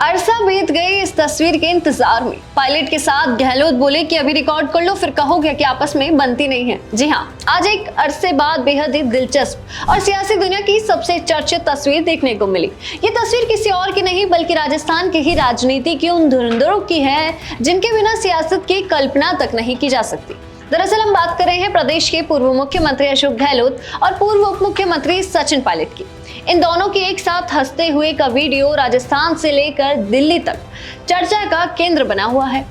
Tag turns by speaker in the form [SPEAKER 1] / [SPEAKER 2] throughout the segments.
[SPEAKER 1] अरसा बीत गई इस तस्वीर के इंतजार में। पायलट के साथ गहलोत बोले कि अभी रिकॉर्ड कर लो, फिर कहोगे कि आपस में बनती नहीं है। जी हाँ, आज एक अरसे बाद बेहद ही दिलचस्प और सियासी दुनिया की सबसे चर्चित तस्वीर देखने को मिली। ये तस्वीर किसी और की नहीं बल्कि राजस्थान की ही राजनीति की उन धुरंधरों की है जिनके बिना सियासत की कल्पना तक नहीं की जा सकती। दरअसल हम बात कर रहे हैं प्रदेश के पूर्व मुख्यमंत्री अशोक गहलोत और पूर्व उप मुख्यमंत्री सचिन पायलट की। इन दोनों के एक साथ हंसते हुए का वीडियो राजस्थान से लेकर दिल्ली तक चर्चा का केंद्र बना हुआ है।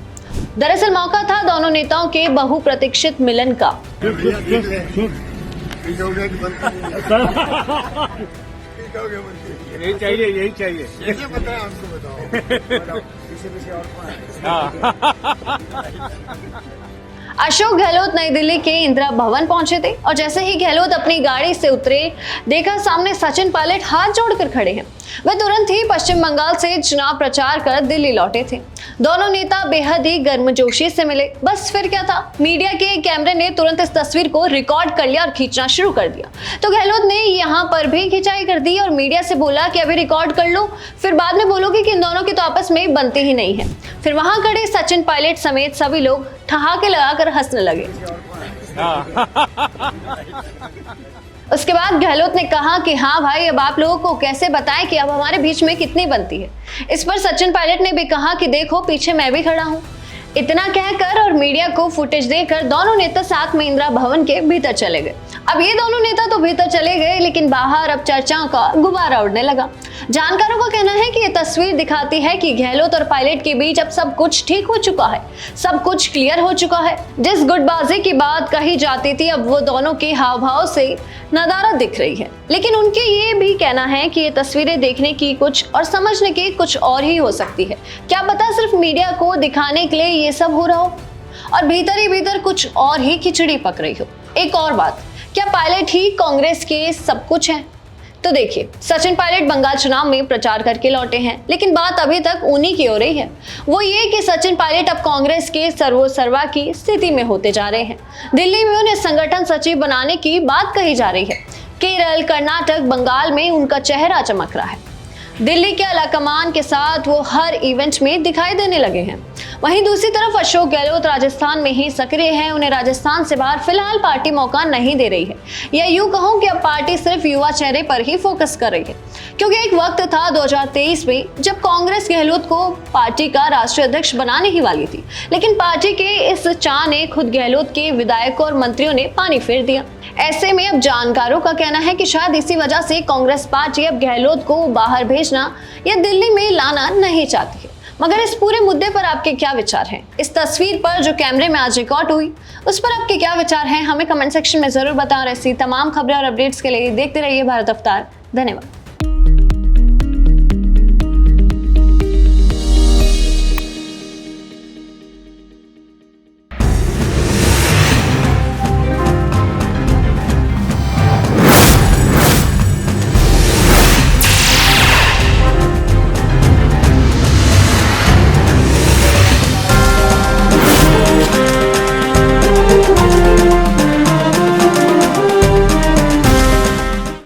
[SPEAKER 1] दरअसल मौका था दोनों नेताओं के बहुप्रतीक्षित मिलन का।
[SPEAKER 2] यही चाहिए।
[SPEAKER 1] अशोक गहलोत नई दिल्ली के इंदिरा भवन पहुंचे थे और जैसे ही गहलोत अपनी गाड़ी से उतरे, देखा सामने सचिन पायलट हाथ जोड़कर खड़े हैं। वे तुरंत ही पश्चिम बंगाल से चुनाव प्रचार कर दिल्ली लौटे थे। दोनों नेता बेहद ही गर्मजोशी से मिले। बस फिर क्या था, मीडिया के कैमरे ने तुरंत इस तस्वीर को रिकॉर्ड कर लिया और खींचना शुरू कर दिया। तो गहलोत ने यहाँ पर भी खिंचाई कर दी और मीडिया से बोला कि अभी रिकॉर्ड कर लो, फिर बाद में बोलोगे कि इन दोनों की तो आपस में बनती ही नहीं है। फिर वहां खड़े सचिन पायलट समेत सभी लोग ठहाके लगाकर हंसने लगे। उसके बाद गहलोत ने कहा कि हाँ भाई, अब आप लोगों को कैसे बताएं कि अब हमारे बीच में कितनी बनती है। इस पर सचिन पायलट ने भी कहा कि देखो पीछे मैं भी खड़ा हूँ। इतना कहकर और मीडिया को फुटेज देकर दोनों नेता साथ में इंदिरा भवन के भीतर चले गए। अब ये दोनों नेता तो भीतर चले गए, लेकिन बाहर अब चर्चाओं का गुब्बारा उड़ने लगा। जानकारों का कहना है कि ये तस्वीर दिखाती है कि गहलोत और पायलट के बीच अब सब कुछ ठीक हो चुका है, सब कुछ क्लियर हो चुका है। जिस गुटबाजी की बात कही जाती थी, अब वो दोनों के हाव भाव से नदारद दिख रही है। लेकिन उनके ये भी कहना है कि ये तस्वीरें देखने की कुछ और समझने की कुछ और ही हो सकती है। क्या पता सिर्फ मीडिया को दिखाने के लिए ये सब हो रहा हो और भीतर ही भीतर कुछ और ही खिचड़ी पक रही हो। एक और बात, क्या पायलट ही कांग्रेस के सब कुछ है? तो देखिए, सचिन पायलट बंगाल चुनाव में प्रचार करके लौटे हैं, लेकिन बात अभी तक उन्हीं की हो रही है। वो ये कि सचिन पायलट अब कांग्रेस के सर्वोसर्वा की स्थिति में होते जा रहे हैं। दिल्ली में उन्हें संगठन सचिव बनाने की बात कही जा रही है। केरल, कर्नाटक, बंगाल में उनका चेहरा चमक रहा है। दिल्ली के आलाकमान के साथ वो हर इवेंट में दिखाई देने लगे हैं। वहीं दूसरी तरफ अशोक गहलोत राजस्थान में ही सक्रिय हैं। उन्हें राजस्थान से बाहर फिलहाल पार्टी मौका नहीं दे रही है, या यूं कहूं कि अब पार्टी सिर्फ युवा चेहरे पर ही फोकस कर रही है। क्योंकि एक वक्त था 2023 में जब कांग्रेस गहलोत को पार्टी का राष्ट्रीय अध्यक्ष बनाने ही वाली थी, लेकिन पार्टी के इस चाह ने खुद गहलोत के विधायकों और मंत्रियों ने पानी फेर दिया। ऐसे में अब जानकारों का कहना है कि शायद इसी वजह से कांग्रेस पार्टी अब गहलोत को बाहर भेजना या दिल्ली में लाना नहीं चाहती है। मगर इस पूरे मुद्दे पर आपके क्या विचार हैं? इस तस्वीर पर जो कैमरे में आज रिकॉर्ड हुई, उस पर आपके क्या विचार हैं? हमें कमेंट सेक्शन में जरूर बताएं और ऐसी तमाम खबरें और अपडेट्स के लिए देखते रहिए भारत अवतार। धन्यवाद।